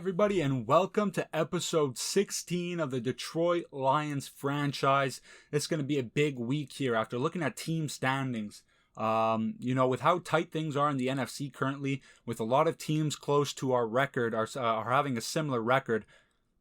everybody, and welcome to episode 16 of the Detroit Lions franchise. It's going to be a big week here after looking at team standings. With how tight things are in the NFC currently, with a lot of teams close to our record are having a similar record,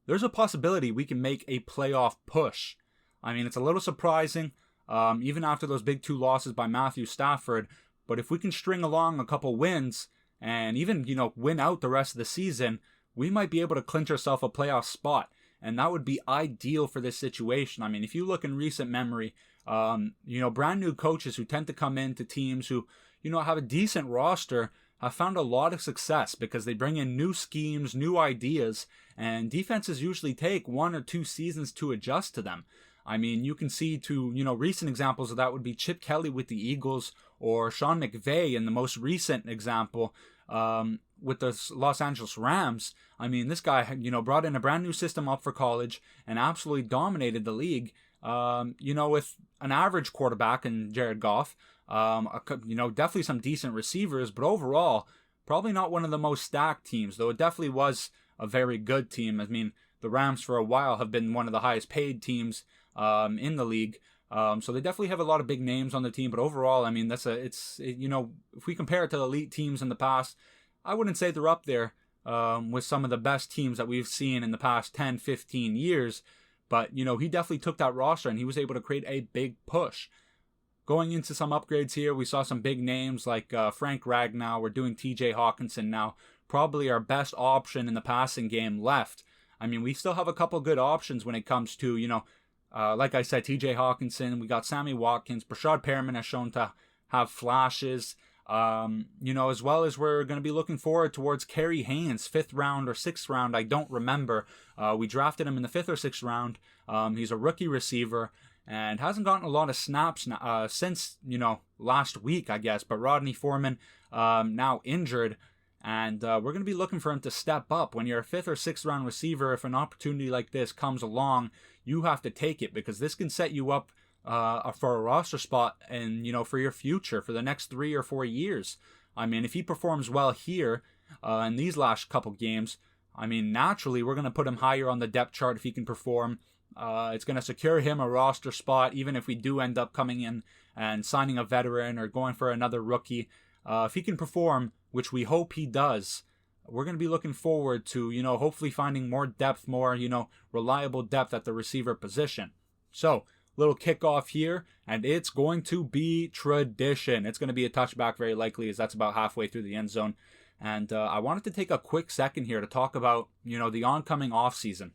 there's a possibility we can make a playoff push. I mean, it's a little surprising, even after those big 2 losses by Matthew Stafford, but if we can string along a couple wins and even, win out the rest of the season, we might be able to clinch ourselves a playoff spot. And that would be ideal for this situation. I mean, if you look in recent memory, brand new coaches who tend to come into teams who, have a decent roster have found a lot of success because they bring in new schemes, new ideas, and defenses usually take 1 or 2 seasons to adjust to them. I mean, you can see recent examples of that would be Chip Kelly with the Eagles or Sean McVay in the most recent example with the Los Angeles Rams. I mean, this guy, brought in a brand new system up for college and absolutely dominated the league, with an average quarterback in Jared Goff, definitely some decent receivers, but overall, probably not one of the most stacked teams, though it definitely was a very good team. I mean, the Rams for a while have been one of the highest paid teams in the league. So they definitely have a lot of big names on the team, but overall, I mean, if we compare it to the elite teams in the past, I wouldn't say they're up there with some of the best teams that we've seen in the past 10, 15 years. But, he definitely took that roster and he was able to create a big push. Going into some upgrades here, we saw some big names like Frank Ragnow. We're doing TJ Hawkinson now. Probably our best option in the passing game left. I mean, we still have a couple good options when it comes to, like I said, TJ Hawkinson. We got Sammy Watkins. Brashad Perriman has shown to have flashes. As well as we're going to be looking forward towards Kerry Haynes, 5th round or 6th round. I don't remember. We drafted him in the 5th or 6th round. He's a rookie receiver and hasn't gotten a lot of snaps since, last week, I guess. But Rodney Foreman now injured. And we're going to be looking for him to step up. When you're a 5th or 6th round receiver, if an opportunity like this comes along, you have to take it because this can set you up for a roster spot and, for your future for the next 3 or 4 years. I mean, if he performs well here in these last couple games, I mean, naturally, we're going to put him higher on the depth chart if he can perform. It's going to secure him a roster spot, even if we do end up coming in and signing a veteran or going for another rookie. If he can perform, which we hope he does, we're going to be looking forward to, hopefully finding more depth, more, reliable depth at the receiver position. So, little kickoff here, and it's going to be tradition. It's going to be a touchback very likely, as that's about halfway through the end zone. And I wanted to take a quick second here to talk about, the oncoming offseason.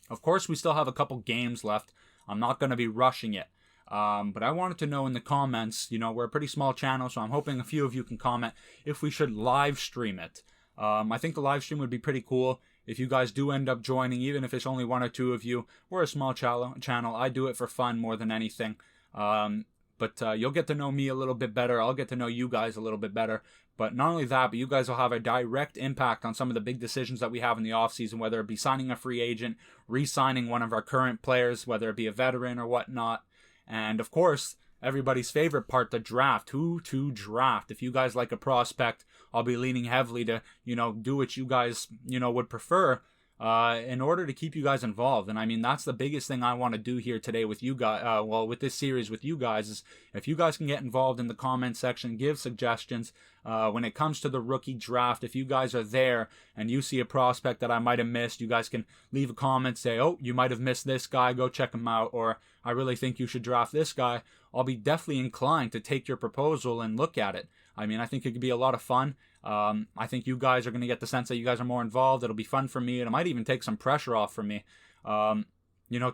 Of course, we still have a couple games left. I'm not going to be rushing it. But I wanted to know in the comments, we're a pretty small channel, so I'm hoping a few of you can comment if we should live stream it. I think the live stream would be pretty cool. If you guys do end up joining, even if it's only 1 or 2 of you, we're a small channel. I do it for fun more than anything. But you'll get to know me a little bit better. I'll get to know you guys a little bit better. But not only that, but you guys will have a direct impact on some of the big decisions that we have in the offseason, whether it be signing a free agent, re-signing one of our current players, whether it be a veteran or whatnot. And of course, everybody's favorite part, the draft. Who to draft? If you guys like a prospect, I'll be leaning heavily to, do what you guys, would prefer in order to keep you guys involved. And I mean, that's the biggest thing I want to do here today with you guys, with this series with you guys, is if you guys can get involved in the comment section, give suggestions when it comes to the rookie draft. If you guys are there and you see a prospect that I might have missed, you guys can leave a comment, say, oh, you might have missed this guy, go check him out, or I really think you should draft this guy. I'll be definitely inclined to take your proposal and look at it. I mean, I think it could be a lot of fun. I think you guys are going to get the sense that you guys are more involved. It'll be fun for me, and it might even take some pressure off from me. To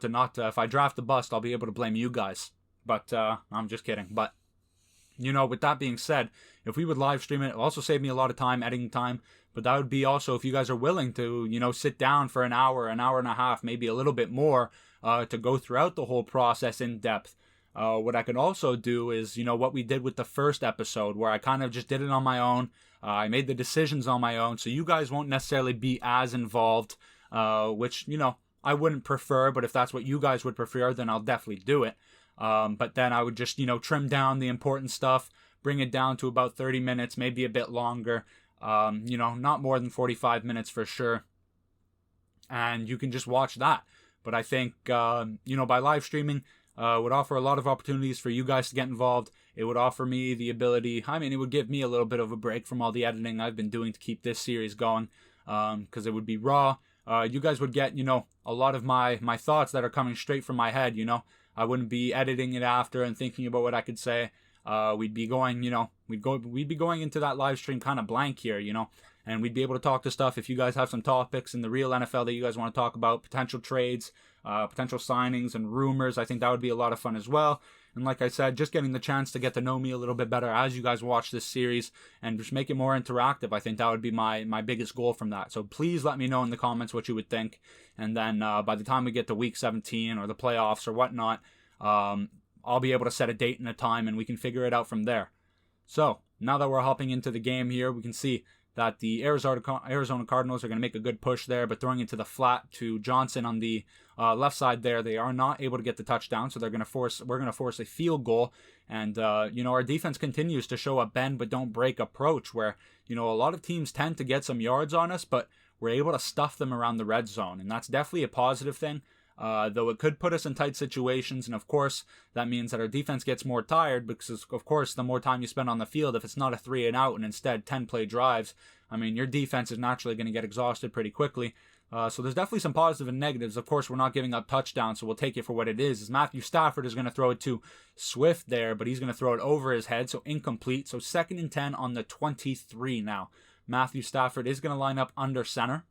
not, if I draft the bust, I'll be able to blame you guys. But I'm just kidding. But, with that being said, if we would live stream it, it'll also save me a lot of time, editing time. But that would be also if you guys are willing to, sit down for an hour and a half, maybe a little bit more, to go throughout the whole process in depth. What I could also do is, what we did with the first episode, where I kind of just did it on my own. I made the decisions on my own, so you guys won't necessarily be as involved, which, I wouldn't prefer, but if that's what you guys would prefer, then I'll definitely do it. But then I would just, trim down the important stuff, bring it down to about 30 minutes, maybe a bit longer, not more than 45 minutes for sure. and you can just watch that. But I think, by live streaming, would offer a lot of opportunities for you guys to get involved. It would offer me the ability, it would give me a little bit of a break from all the editing I've been doing to keep this series going, because it would be raw. You guys would get, a lot of my thoughts that are coming straight from my head, I wouldn't be editing it after and thinking about what I could say. We'd be going, we'd be going into that live stream kind of blank here, and we'd be able to talk to stuff. If you guys have some topics in the real NFL that you guys want to talk about, potential trades, potential signings and rumors, I think that would be a lot of fun as well. And like I said, just getting the chance to get to know me a little bit better as you guys watch this series and just make it more interactive. I think that would be my biggest goal from that. So please let me know in the comments what you would think. And then by the time we get to week 17 or the playoffs or whatnot, I'll be able to set a date and a time and we can figure it out from there. So now that we're hopping into the game here, we can see that the Arizona Cardinals are going to make a good push there, but throwing into the flat to Johnson on the left side there, they are not able to get the touchdown, so we're going to force a field goal. And our defense continues to show a bend but don't break approach, where a lot of teams tend to get some yards on us, but we're able to stuff them around the red zone, and that's definitely a positive thing. Though it could put us in tight situations, and of course that means that our defense gets more tired, because of course the more time you spend on the field, if it's not a 3 and out and instead 10 play drives, your defense is naturally going to get exhausted pretty quickly. So there's definitely some positive and negatives. Of course, we're not giving up touchdowns, so we'll take it for what it is. Matthew Stafford is going to throw it to Swift there, but he's going to throw it over his head, so incomplete. So 2nd and 10 on the 23 now. Matthew Stafford is going to line up under center.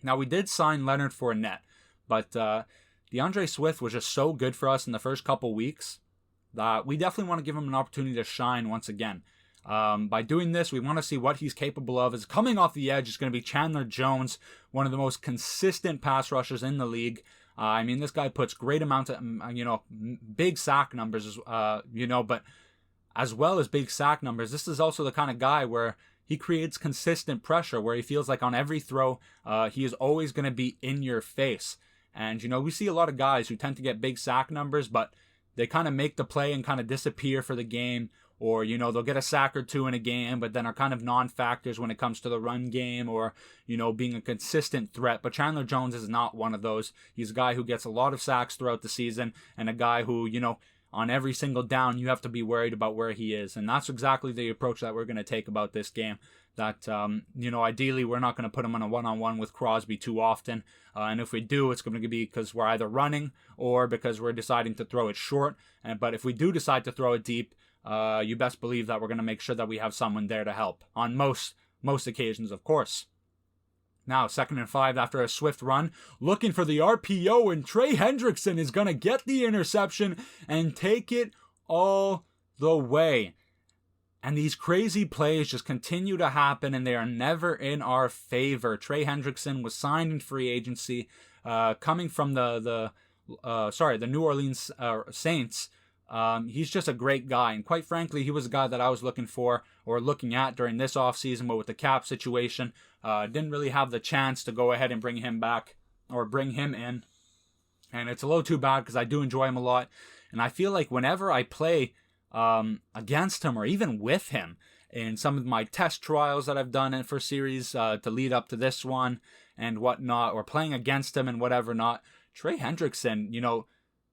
Now, we did sign Leonard Fournette, but DeAndre Swift was just so good for us in the first couple weeks that we definitely want to give him an opportunity to shine once again. By doing this, we want to see what he's capable of. Is coming off the edge is going to be Chandler Jones, one of the most consistent pass rushers in the league. This guy puts great amounts of, big sack numbers, but as well as big sack numbers, this is also the kind of guy where he creates consistent pressure, where he feels like on every throw, he is always going to be in your face. And, we see a lot of guys who tend to get big sack numbers, but they kind of make the play and kind of disappear for the game. Or, they'll get a sack or two in a game, but then are kind of non-factors when it comes to the run game or, being a consistent threat. But Chandler Jones is not one of those. He's a guy who gets a lot of sacks throughout the season, and a guy who, on every single down, you have to be worried about where he is. And that's exactly the approach that we're going to take about this game. That, ideally, we're not going to put him on a one-on-one with Crosby too often. And if we do, it's going to be because we're either running or because we're deciding to throw it short. But if we do decide to throw it deep, you best believe that we're going to make sure that we have someone there to help. On most occasions, of course. Now, 2nd and 5 after a swift run, looking for the RPO, and Trey Hendrickson is going to get the interception and take it all the way. And these crazy plays just continue to happen, and they are never in our favor. Trey Hendrickson was signed in free agency, coming from the New Orleans Saints. He's just a great guy, and quite frankly, he was a guy that I was looking at during this offseason, but with the cap situation, didn't really have the chance to go ahead and bring him back or bring him in. And it's a little too bad because I do enjoy him a lot, and I feel like whenever I play against him or even with him in some of my test trials that I've done for series to lead up to this one and whatnot, or playing against him and whatever not, Trey Hendrickson,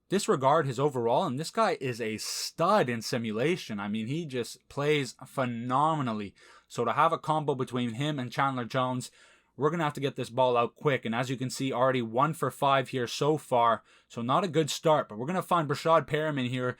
disregard his overall, and this guy is a stud in simulation. He just plays phenomenally. So to have a combo between him and Chandler Jones, we're going to have to get this ball out quick. And as you can see, already 1 for 5 here so far. So not a good start, but we're going to find Brashad Perriman here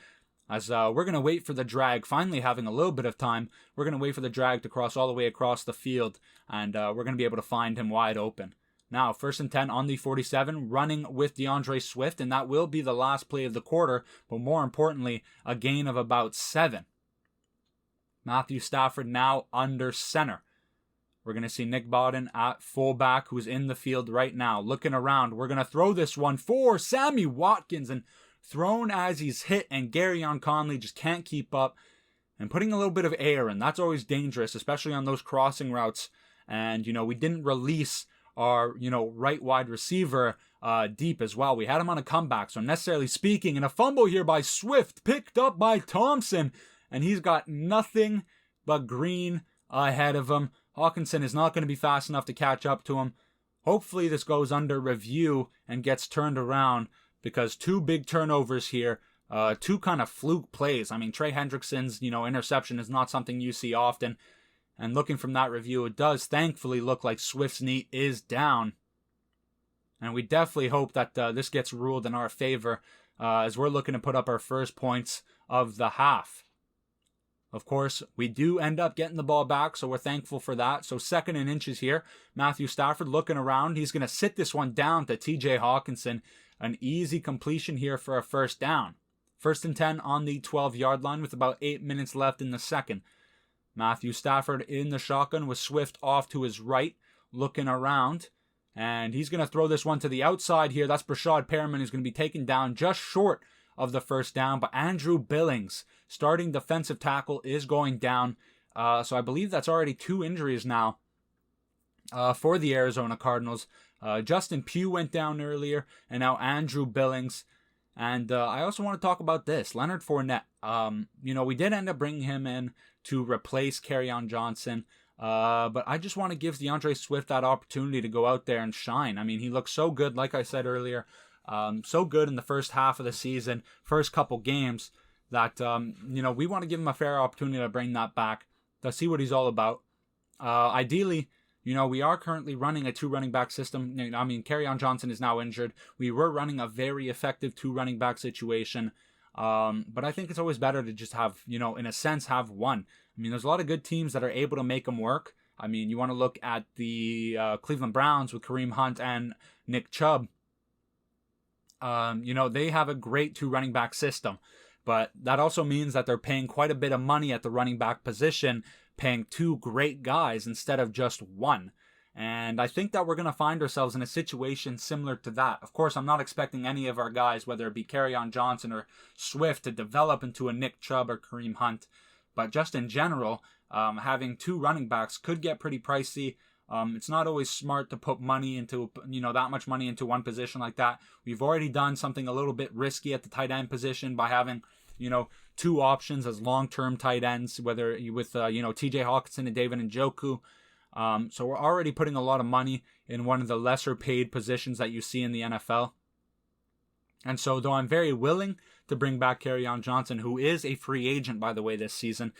as we're going to wait for the drag. Finally having a little bit of time, we're going to wait for the drag to cross all the way across the field, and we're going to be able to find him wide open. Now, 1st and 10 on the 47, running with DeAndre Swift, and that will be the last play of the quarter, but more importantly, a gain of about 7. Matthew Stafford now under center. We're going to see Nick Bawden at fullback, who's in the field right now, looking around. We're going to throw this one for Sammy Watkins, and thrown as he's hit, and Garyon Conley just can't keep up, and putting a little bit of air in. That's always dangerous, especially on those crossing routes. And, we didn't release our, right wide receiver deep as well. We had him on a comeback, so necessarily speaking, and a fumble here by Swift, picked up by Thompson, and he's got nothing but green ahead of him. Hawkinson is not going to be fast enough to catch up to him. hopefully this goes under review and gets turned around, because 2 big turnovers here, 2 kind of fluke plays. I mean, Trey Hendrickson's, interception is not something you see often. And looking from that review, it does thankfully look like Swift's knee is down. And we definitely hope that this gets ruled in our favor as we're looking to put up our first points of the half. Of course, we do end up getting the ball back, so we're thankful for that. So 2nd and inches here. Matthew Stafford looking around. He's going to sit this one down to TJ Hawkinson. An easy completion here for a first down. 1st and 10 on the 12-yard line with about 8 minutes left in the second. Matthew Stafford in the shotgun with Swift off to his right, looking around. And he's going to throw this one to the outside here. That's Brashad Perriman, who's going to be taken down just short of the first down. But Andrew Billings, starting defensive tackle, is going down. So I believe that's already 2 injuries now for the Arizona Cardinals. Justin Pugh went down earlier, and now Andrew Billings. And I also want to talk about this. Leonard Fournette. We did end up bringing him in to replace Kerryon Johnson. But I just want to give DeAndre Swift that opportunity to go out there and shine. I mean, he looks so good, like I said earlier. So good in the first half of the season, first couple games, that, we want to give him a fair opportunity to bring that back, to see what he's all about. Ideally, we are currently running a 2 running back system. I mean, Kerryon Johnson is now injured. We were running a very effective 2 running back situation. But I think it's always better to just have, in a sense, have one. I mean, there's a lot of good teams that are able to make them work. I mean, you want to look at the Cleveland Browns with Kareem Hunt and Nick Chubb. They have a great 2 running back system. But that also means that they're paying quite a bit of money at the running back position, paying 2 great guys instead of just 1. And I think that we're going to find ourselves in a situation similar to that. Of course, I'm not expecting any of our guys, whether it be Kerryon Johnson or Swift, to develop into a Nick Chubb or Kareem Hunt. But just in general, having 2 running backs could get pretty pricey. It's not always smart to put money into, that much money into one position like that. We've already done something a little bit risky at the tight end position by having, 2 options as long-term tight ends, whether with, TJ Hawkinson and David Njoku. So we're already putting a lot of money in one of the lesser paid positions that you see in the NFL. And so, though I'm very willing to bring back Kerryon Johnson, who is a free agent, by the way, this season,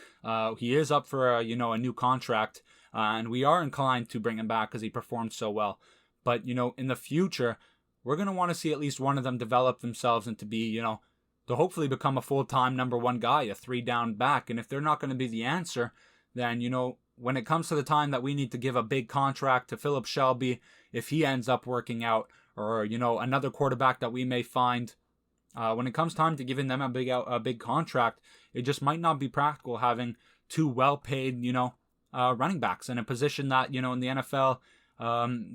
he is up for a new contract, and we are inclined to bring him back because he performed so well. But, in the future, we're going to want to see at least one of them develop themselves into be, to hopefully become a full-time number 1 guy, a 3-down back. And if they're not going to be the answer, then, when it comes to the time that we need to give a big contract to Philip Shelby, if he ends up working out, or, another quarterback that we may find, when it comes time to giving them a big contract, it just might not be practical having 2 well-paid, running backs in a position that, in the NFL,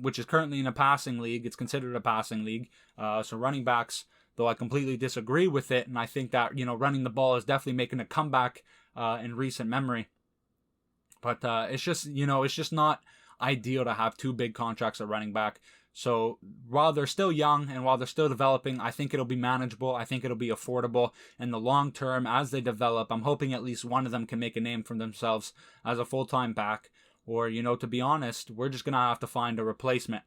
which is currently in a passing league, it's considered a passing league. So running backs, though I completely disagree with it, and I think that, running the ball is definitely making a comeback in recent memory. But it's just not ideal to have 2 big contracts at running back. So while they're still young and while they're still developing, I think it'll be manageable. I think it'll be affordable. In the long term, as they develop, I'm hoping at least one of them can make a name for themselves as a full-time back. Or, to be honest, we're just going to have to find a replacement.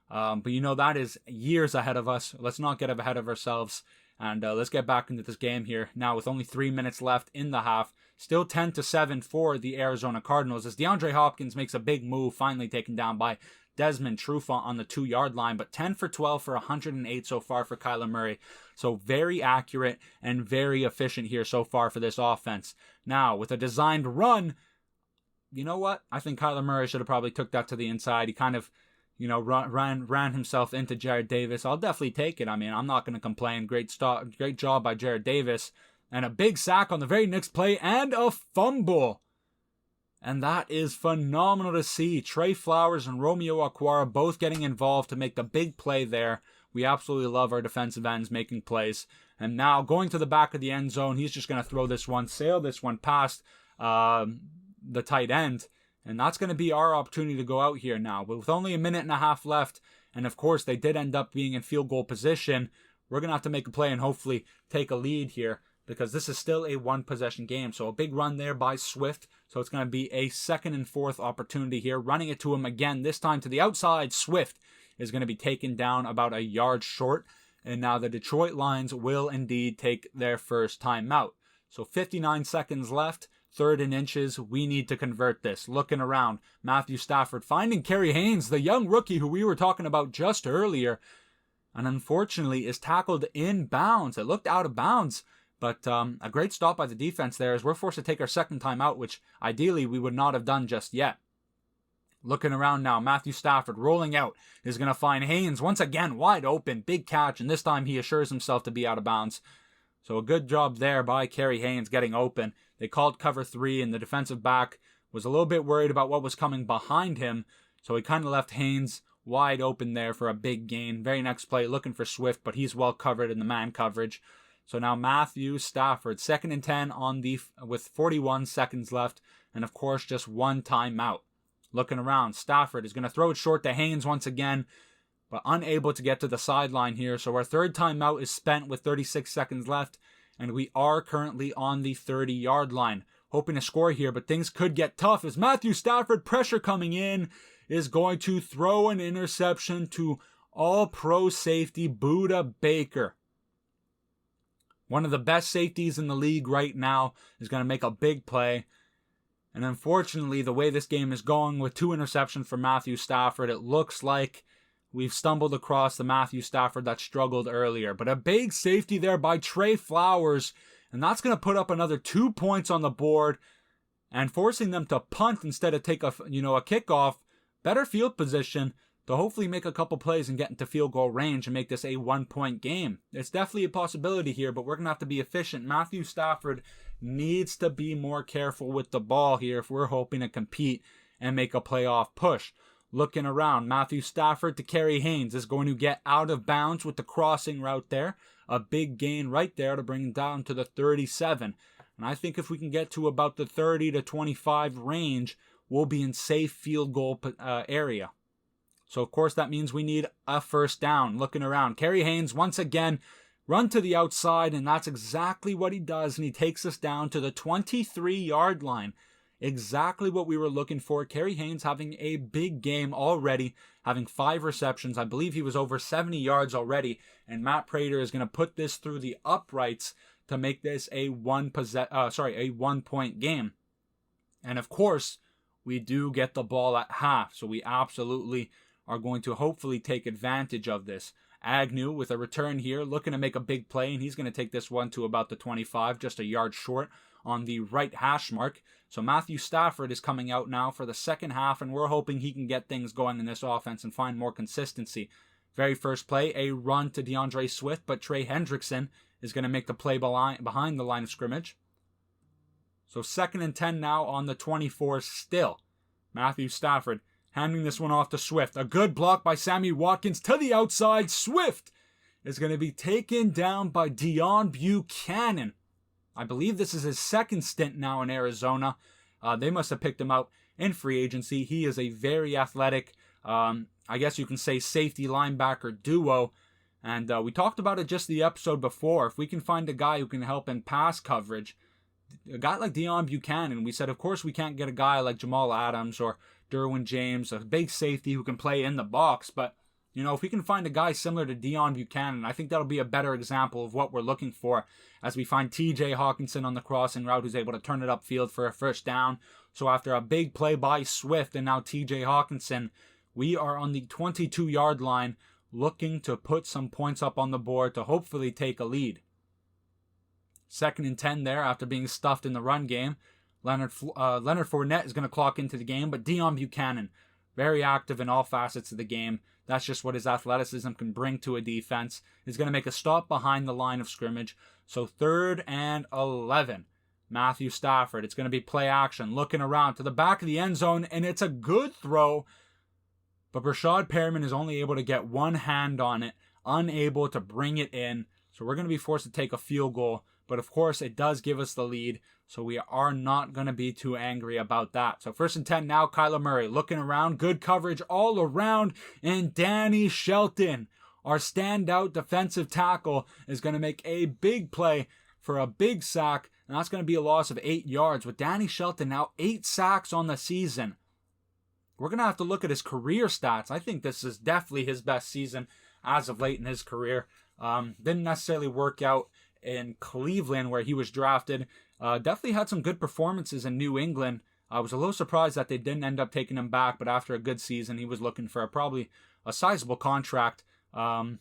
But, that is years ahead of us. Let's not get ahead of ourselves. And let's get back into this game here. Now, with only 3 minutes left in the half, still 10-7 for the Arizona Cardinals, as DeAndre Hopkins makes a big move, finally taken down by Desmond Trufant on the 2-yard line, but 10 for 12 for 108 so far for Kyler Murray. So very accurate and very efficient here so far for this offense. Now, with a designed run, you know what? I think Kyler Murray should have probably took that to the inside. He kind of, ran himself into Jarrad Davis. I'll definitely take it. I mean, I'm not going to complain. Great job by Jarrad Davis. And a big sack on the very next play and a fumble. And that is phenomenal to see. Trey Flowers and Romeo Okwara both getting involved to make the big play there. We absolutely love our defensive ends making plays. And now going to the back of the end zone, he's just going to throw this one, sail this one past the tight end. And that's going to be our opportunity to go out here now. But with only a minute and a half left, and of course they did end up being in field goal position, we're going to have to make a play and hopefully take a lead here, because this is still a 1-possession game. So a big run there by Swift. So it's going to be a 2nd and 4th opportunity here. Running it to him again, this time to the outside. Swift is going to be taken down about a yard short. And now the Detroit Lions will indeed take their first timeout. So 59 seconds left, 3rd and inches. We need to convert this. Looking around, Matthew Stafford finding Kerry Haynes, the young rookie who we were talking about just earlier, and unfortunately is tackled in bounds. It looked out of bounds, but a great stop by the defense there as we're forced to take our second timeout, which ideally we would not have done just yet. Looking around now, Matthew Stafford rolling out is going to find Haynes once again wide open, big catch, and this time he assures himself to be out of bounds. So a good job there by Kerry Haynes getting open. They called cover 3, and the defensive back was a little bit worried about what was coming behind him, so he kind of left Haynes wide open there for a big gain. Very next play, looking for Swift, but he's well covered in the man coverage. So now Matthew Stafford, 2nd and 10 with 41 seconds left, and of course just one timeout. Looking around, Stafford is going to throw it short to Haynes once again, but unable to get to the sideline here. So our 3rd timeout is spent with 36 seconds left, and we are currently on the 30-yard line. Hoping to score here, but things could get tough as Matthew Stafford, pressure coming in, is going to throw an interception to all-pro safety Budda Baker. One of the best safeties in the league right now is going to make a big play. And unfortunately, the way this game is going with 2 interceptions for Matthew Stafford, it looks like we've stumbled across the Matthew Stafford that struggled earlier. But a big safety there by Trey Flowers, and that's going to put up another 2 points on the board and forcing them to punt instead of take a kickoff. Better field position to hopefully make a couple plays and get into field goal range and make this a 1-point game. It's definitely a possibility here, but we're going to have to be efficient. Matthew Stafford needs to be more careful with the ball here if we're hoping to compete and make a playoff push. Looking around, Matthew Stafford to Kerry Haynes is going to get out of bounds with the crossing route there. A big gain right there to bring him down to the 37. And I think if we can get to about the 30 to 25 range, we'll be in safe field goal area. So, of course, that means we need a first down. Looking around, Kerry Haynes once again run to the outside, and that's exactly what he does, and he takes us down to the 23-yard line. Exactly what we were looking for. Kerry Haynes having a big game already, having 5 receptions. I believe he was over 70 yards already, and Matt Prater is going to put this through the uprights to make this a 1-point game. And of course, we do get the ball at half, so we absolutely are going to hopefully take advantage of this. Agnew with a return here, looking to make a big play, and he's going to take this one to about the 25, just a yard short on the right hash mark. So Matthew Stafford is coming out now for the second half, and we're hoping he can get things going in this offense and find more consistency. Very first play, a run to DeAndre Swift, but Trey Hendrickson is going to make the play behind the line of scrimmage. So 2nd and 10 now on the 24 still. Matthew Stafford handing this one off to Swift. A good block by Sammy Watkins to the outside. Swift is going to be taken down by Deone Bucannon. I believe this is his second stint now in Arizona. They must have picked him out in free agency. He is a very athletic, I guess you can say safety linebacker duo. And we talked about it just the episode before. If we can find a guy who can help in pass coverage, a guy like Deone Bucannon, we said, of course, we can't get a guy like Jamal Adams or Derwin James, a big safety who can play in the box. But, if we can find a guy similar to Deone Bucannon, I think that'll be a better example of what we're looking for as we find TJ Hawkinson on the crossing route who's able to turn it upfield for a first down. So after a big play by Swift and now TJ Hawkinson, we are on the 22-yard line looking to put some points up on the board to hopefully take a lead. 2nd and 10 there after being stuffed in the run game. Leonard Fournette is going to clock into the game, but Deone Bucannon, very active in all facets of the game. That's just what his athleticism can bring to a defense. He's going to make a stop behind the line of scrimmage. So 3rd and 11. Matthew Stafford, it's going to be play action, looking around to the back of the end zone, and it's a good throw. But Breshad Perriman is only able to get one hand on it, unable to bring it in. So we're going to be forced to take a field goal. But of course, it does give us the lead, so we are not going to be too angry about that. So 1st and 10 now, Kyler Murray looking around. Good coverage all around. And Danny Shelton, our standout defensive tackle, is going to make a big play for a big sack. And that's going to be a loss of 8 yards. With Danny Shelton now 8 sacks on the season. we're going to have to look at his career stats. I think this is definitely his best season as of late in his career. Didn't necessarily work out in Cleveland where he was drafted. Definitely had some good performances in New England. I was a little surprised that they didn't end up taking him back, but after a good season, he was looking for probably a sizable contract. And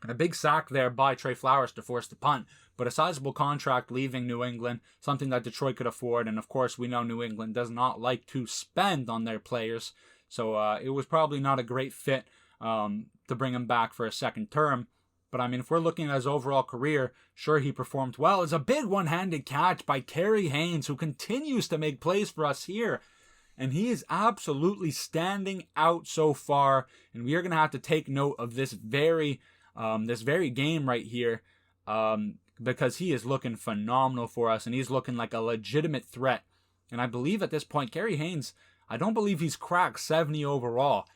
a big sack there by Trey Flowers to force the punt, but a sizable contract leaving New England, something that Detroit could afford. And of course, we know New England does not like to spend on their players, so it was probably not a great fit to bring him back for a second term. But I mean, if we're looking at his overall career, sure, he performed well. It's a big one-handed catch by Kerry Haynes, who continues to make plays for us here. And he is absolutely standing out so far. And we are going to have to take note of this very game right here, because he is looking phenomenal for us, and he's looking like a legitimate threat. And I believe at this point, Kerry Haynes, I don't believe he's cracked 70 overall.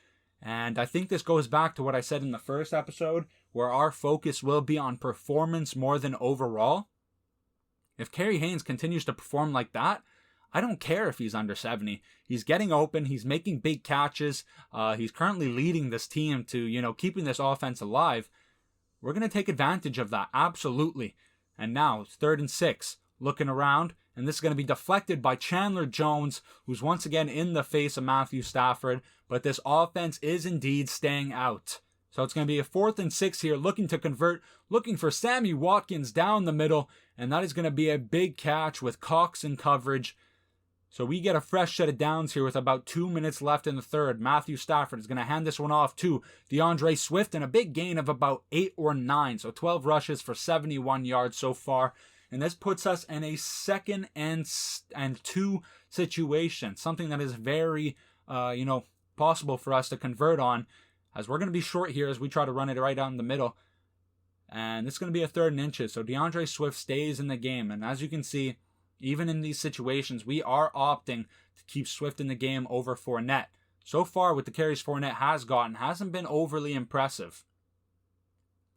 And I think this goes back to what I said in the first episode, where our focus will be on performance more than overall. If Kerry Haynes continues to perform like that, I don't care if he's under 70. He's getting open. He's making big catches. He's currently leading this team to, keeping this offense alive. We're going to take advantage of that, absolutely. And now, it's 3rd and 6. Looking around, and this is going to be deflected by Chandler Jones, who's once again in the face of Matthew Stafford. But this offense is indeed staying out. So it's going to be a 4th and 6 here, looking to convert, looking for Sammy Watkins down the middle. And that is going to be a big catch with Cox in coverage. So we get a fresh set of downs here with about 2 minutes left in the third. Matthew Stafford is going to hand this one off to DeAndre Swift, and a big gain of about 8 or 9. So 12 rushes for 71 yards so far. And this puts us in a 2nd and 2 situation. Something that is very, possible for us to convert on, as we're going to be short here as we try to run it right down the middle. And it's going to be a 3rd and inches. So DeAndre Swift stays in the game. And as you can see, even in these situations, we are opting to keep Swift in the game over Fournette. So far, with the carries Fournette has gotten, hasn't been overly impressive.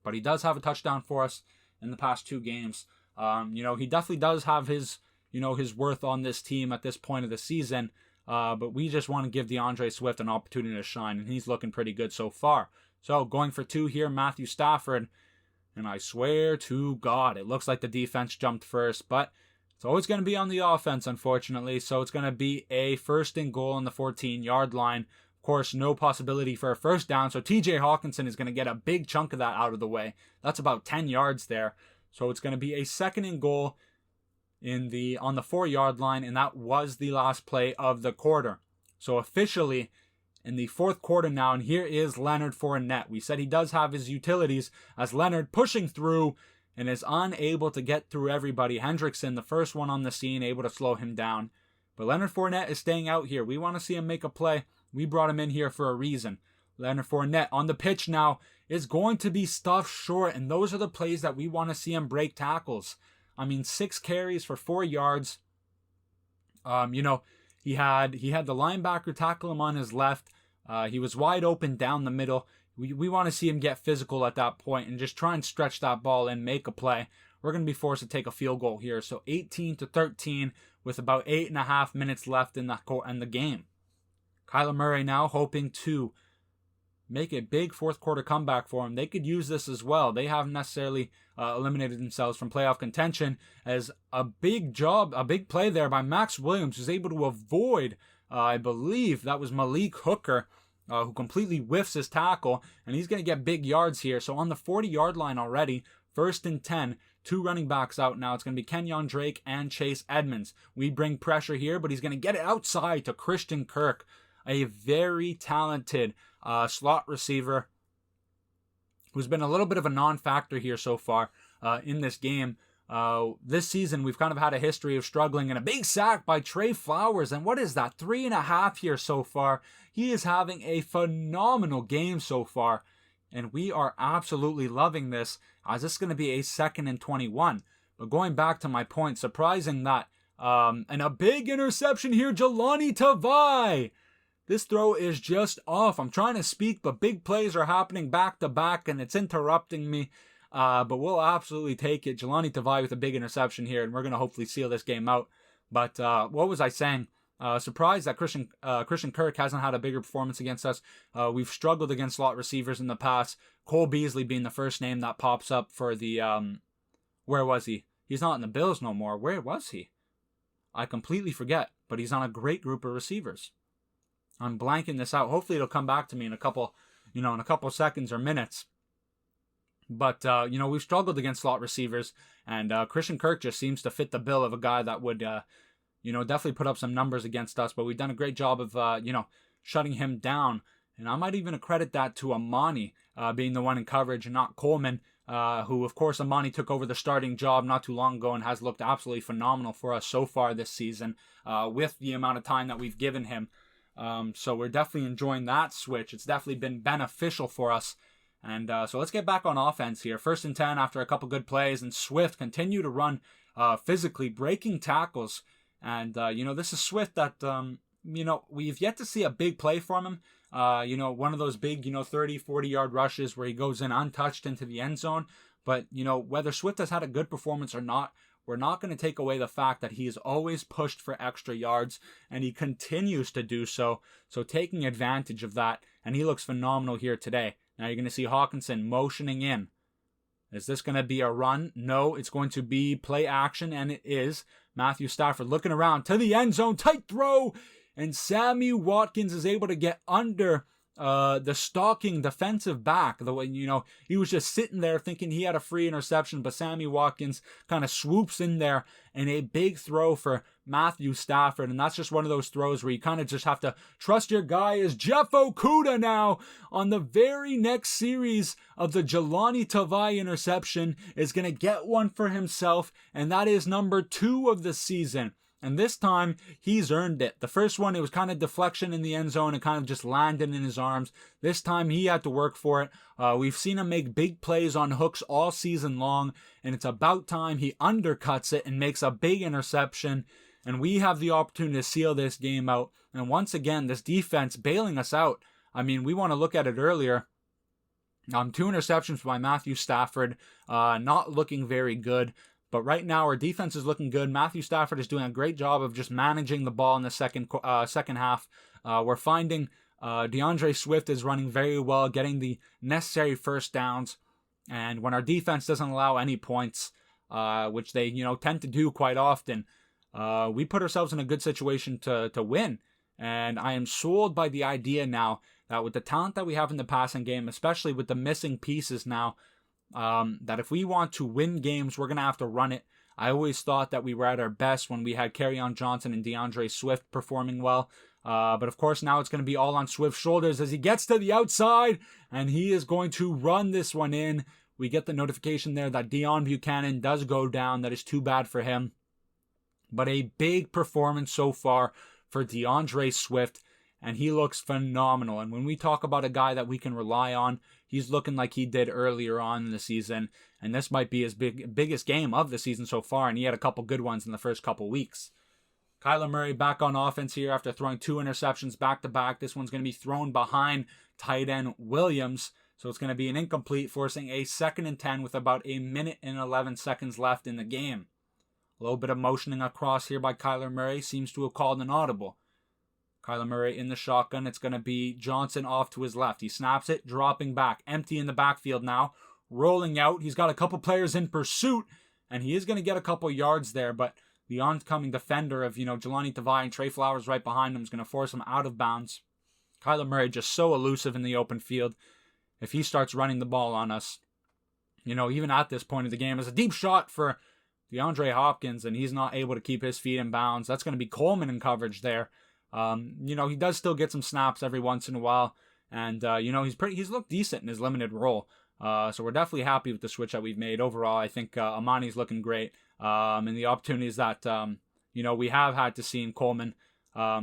But he does have a touchdown for us in the past 2 games. He definitely does have his worth on this team at this point of the season. But we just want to give DeAndre Swift an opportunity to shine, and he's looking pretty good so far. So going for 2 here, Matthew Stafford. And I swear to God, it looks like the defense jumped first, but it's always going to be on the offense, unfortunately. So it's going to be a 1st and goal on the 14-yard line. Of course, no possibility for a first down. So TJ Hawkinson is going to get a big chunk of that out of the way. That's about 10 yards there. So it's going to be a 2nd and goal on the 4-yard line, and that was the last play of the quarter. So officially in the 4th quarter now, and here is Leonard Fournette. We said he does have his utilities, as Leonard pushing through and is unable to get through everybody. Hendrickson, the first one on the scene, able to slow him down. But Leonard Fournette is staying out here. We want to see him make a play. We brought him in here for a reason. Leonard Fournette on the pitch now is going to be stuffed short, and those are the plays that we want to see him break tackles. I mean, 6 carries for 4 yards. He had the linebacker tackle him on his left. He was wide open down the middle. We want to see him get physical at that point and just try and stretch that ball and make a play. We're going to be forced to take a field goal here. So 18-13 with about 8.5 minutes left in the game. Kyler Murray now hoping to make a big 4th quarter comeback for him. They could use this as well. They haven't necessarily eliminated themselves from playoff contention, as a big play there by Max Williams, who's able to avoid, I believe that was Malik Hooker, who completely whiffs his tackle, and he's going to get big yards here. So on the 40-yard line already, 1st and 10, 2 running backs out now. It's going to be Kenyon Drake and Chase Edmonds. We bring pressure here, but he's going to get it outside to Christian Kirk, a very talented slot receiver who's been a little bit of a non-factor here so far in this game. This season, we've kind of had a history of struggling, and a big sack by Trey Flowers. And what is that? 3.5 here so far. He is having a phenomenal game so far, and we are absolutely loving this, as this is going to be a 2nd and 21. But going back to my point, surprising that, and a big interception here, Jelani Tavai. This throw is just off. I'm trying to speak, but big plays are happening back to back, and it's interrupting me. But we'll absolutely take it. Jelani Tavai with a big interception here, and we're going to hopefully seal this game out. But what was I saying? Surprised that Christian Kirk hasn't had a bigger performance against us. We've struggled against slot receivers in the past. Cole Beasley being the first name that pops up for the where was he? He's not in the Bills no more. Where was he? I completely forget, but he's on a great group of receivers. I'm blanking this out. Hopefully it'll come back to me in a couple seconds or minutes. But, we've struggled against slot receivers, and Christian Kirk just seems to fit the bill of a guy that would, definitely put up some numbers against us. But we've done a great job of, shutting him down. And I might even accredit that to Amani being the one in coverage and not Coleman, who, of course, Amani took over the starting job not too long ago and has looked absolutely phenomenal for us so far this season with the amount of time that we've given him. So we're definitely enjoying that switch. It's definitely been beneficial for us. And so let's get back on offense here. 1st and 10 after a couple good plays, and Swift continue to run physically, breaking tackles. And, this is Swift that, we've yet to see a big play from him. One of those big, 30, 40-yard rushes where he goes in untouched into the end zone. But, whether Swift has had a good performance or not, we're not going to take away the fact that he is always pushed for extra yards, and he continues to do so. So taking advantage of that, and he looks phenomenal here today. Now you're going to see Hawkinson motioning in. Is this going to be a run? No, it's going to be play action, and it is. Matthew Stafford looking around to the end zone, tight throw, and Sammy Watkins is able to get under the stalking defensive back. The way, he was just sitting there thinking he had a free interception, but Sammy Watkins kind of swoops in there and a big throw for Matthew Stafford. And that's just one of those throws where you kind of just have to trust your guy. Is Jeff Okudah now on the very next series of the Jelani Tavai interception is going to get one for himself, and that is number 2 of the season. And this time, he's earned it. The first one, it was kind of deflection in the end zone and kind of just landed in his arms. This time, he had to work for it. We've seen him make big plays on hooks all season long, and it's about time he undercuts it and makes a big interception. And we have the opportunity to seal this game out. And once again, this defense bailing us out. I mean, we want to look at it earlier. 2 interceptions by Matthew Stafford, not looking very good. But right now, our defense is looking good. Matthew Stafford is doing a great job of just managing the ball in the second half. We're finding DeAndre Swift is running very well, getting the necessary first downs. And when our defense doesn't allow any points, which they tend to do quite often, we put ourselves in a good situation to win. And I am sold by the idea now that with the talent that we have in the passing game, especially with the missing pieces now, that if we want to win games, we're going to have to run it. I always thought that we were at our best when we had Kerryon Johnson and DeAndre Swift performing well. But of course, now it's going to be all on Swift's shoulders as he gets to the outside, and he is going to run this one in. We get the notification there that Deone Bucannon does go down. That is too bad for him. But a big performance so far for DeAndre Swift, and he looks phenomenal. And when we talk about a guy that we can rely on, he's looking like he did earlier on in the season, and this might be his biggest game of the season so far, and he had a couple good ones in the first couple weeks. Kyler Murray back on offense here after throwing 2 interceptions back-to-back. This one's going to be thrown behind tight end Williams, so it's going to be an incomplete, forcing a 2nd and 10 with about 1 minute and 11 seconds left in the game. A little bit of motioning across here by Kyler Murray, seems to have called an audible. Kyler Murray in the shotgun. It's going to be Johnson off to his left. He snaps it, dropping back. Empty in the backfield now. Rolling out. He's got a couple players in pursuit, and he is going to get a couple yards there, but the oncoming defender of, Jelani Tavai and Trey Flowers right behind him is going to force him out of bounds. Kyler Murray just so elusive in the open field. If he starts running the ball on us, even at this point of the game, it's a deep shot for DeAndre Hopkins, and he's not able to keep his feet in bounds. That's going to be Coleman in coverage there. He does still get some snaps every once in a while, and he's looked decent in his limited role. So we're definitely happy with the switch that we've made overall. I think Amani's looking great, and the opportunities that we have had to see in Coleman.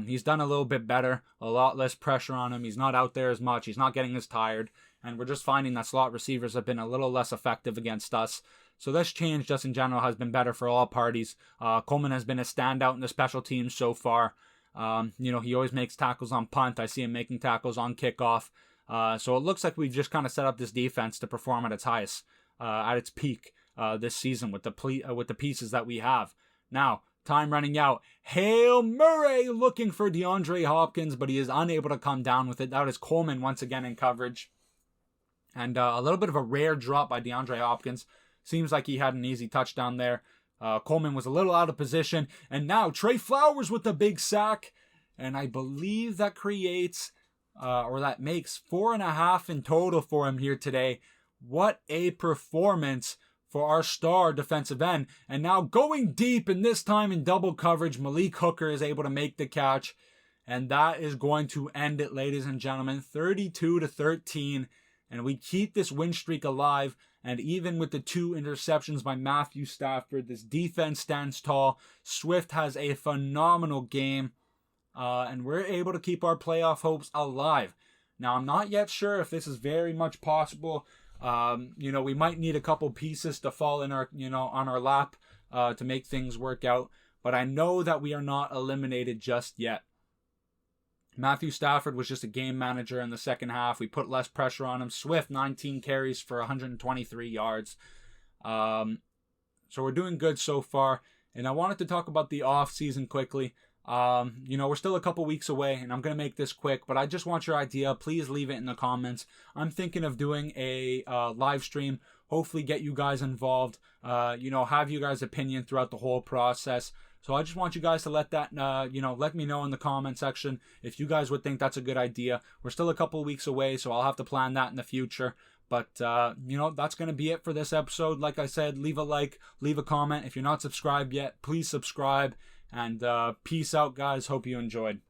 He's done a little bit better, a lot less pressure on him. He's not out there as much. He's not getting as tired, and we're just finding that slot receivers have been a little less effective against us. So this change just in general has been better for all parties. Coleman has been a standout in the special teams so far. He always makes tackles on punt. I see him making tackles on kickoff. So it looks like we've just kind of set up this defense to perform at its highest, at its peak this season with the pieces that we have. Now, Time running out. Hail Murray looking for DeAndre Hopkins, but he is unable to come down with it. That is Coleman once again in coverage. And a little bit of a rare drop by DeAndre Hopkins. Seems like he had an easy touchdown there. Coleman was a little out of position. And now Trey Flowers with the big sack. And I believe that creates, that makes 4.5 in total for him here today. What a performance for our star defensive end. And now going deep, and this time in double coverage, Malik Hooker is able to make the catch. And that is going to end it, ladies and gentlemen. 32-13. And we keep this win streak alive. And even with the 2 interceptions by Matthew Stafford, this defense stands tall. Swift has a phenomenal game. And we're able to keep our playoff hopes alive. Now, I'm not yet sure if this is very much possible. We might need a couple pieces to fall in our, on our lap to make things work out. But I know that we are not eliminated just yet. Matthew Stafford was just a game manager in the second half. We put less pressure on him. Swift, 19 carries for 123 yards. So we're doing good so far. And I wanted to talk about the offseason quickly. We're still a couple weeks away, and I'm going to make this quick, but I just want your idea. Please leave it in the comments. I'm thinking of doing a live stream, hopefully get you guys involved, have you guys' opinion throughout the whole process. So I just want you guys to let me know in the comment section if you guys would think that's a good idea. We're still a couple weeks away, so I'll have to plan that in the future. But, that's going to be it for this episode. Like I said, leave a like, leave a comment. If you're not subscribed yet, please subscribe. And peace out, guys. Hope you enjoyed.